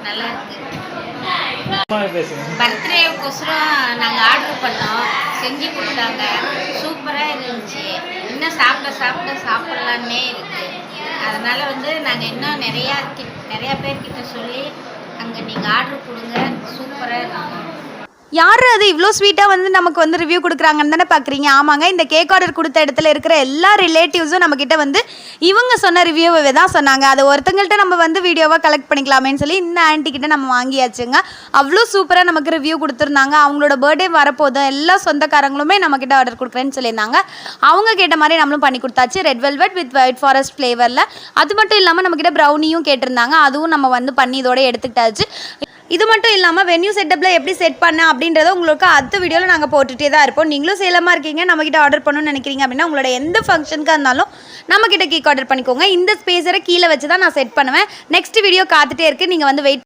நல்லா இருக்கு. பர்த்டேக்கோசரம் நாங்கள் ஆர்டர் பண்ணோம், செஞ்சு கொடுத்தாங்க. சூப்பராக இருந்துச்சு. இன்னும் சாப்பிடலான்னே இருக்குது. அதனால் நாங்கள் இன்னும் நிறையா பேர்கிட்ட சொல்லி அங்கே நீங்கள் ஆர்டர் கொடுங்க, சூப்பராக இருக்கும். யார் அது இவ்வளோ ஸ்வீட்டாக நமக்கு ரிவ்யூ கொடுக்குறாங்கன்னு தானே பார்க்குறீங்க? ஆமாங்க, இந்த கேக் ஆர்டர் கொடுத்த இடத்துல இருக்கிற எல்லா ரிலேட்டிவ்ஸும் நம்மக்கிட்ட இவங்க சொன்ன ரிவ்யூவை தான் சொன்னாங்க. அதை ஒருத்தங்கள்ட்ட நம்ம வீடியோவாக கலெக்ட் பண்ணிக்கலாமேன்னு சொல்லி இந்த ஆன்ட்டிக்கிட்ட நம்ம வாங்கியாச்சுங்க. அவ்வளோ சூப்பராக நமக்கு ரிவ்யூ கொடுத்துருந்தாங்க. அவங்களோட பர்த்டே வரப்போதும் எல்லா சொந்தக்காரங்களுமே நம்மக்கிட்ட ஆர்டர் கொடுக்குறேன்னு சொல்லியிருந்தாங்க. அவங்க கேட்ட மாதிரி நம்மளும் பண்ணி கொடுத்தாச்சு. Red velvet with white forest ஃப்ளேவரில். அது மட்டும் இல்லாமல் நம்மக்கிட்ட ப்ரௌனியும் கேட்டிருந்தாங்க. அதுவும் நம்ம பண்ணி இதோட எடுத்துக்கிட்டாச்சு. இது மட்டும் இல்லாமல் வென்யூ செட்டப்பில் எப்படி செட் பண்ண அப்படின்றத உங்களுக்கு அடுத்த வீடியோவில் நாங்கள் போட்டுகிட்டே தான் இருப்போம். நீங்களும் சேலமாக இருக்கீங்க, நம்மக்கிட்ட ஆர்டர் பண்ணணும்னு நினைக்கிறீங்க அப்படின்னா உங்களோட எந்த ஃபங்க்ஷனுக்காக இருந்தாலும் நம்மக்கிட்ட கேக் ஆர்டர் பண்ணிக்கோங்க. இந்த ஸ்பேஸரை கீழே வச்சு தான் நான் செட் பண்ணுவேன். நெக்ஸ்ட் வீடியோ காத்துட்டே இருக்குது. நீங்கள் வெயிட்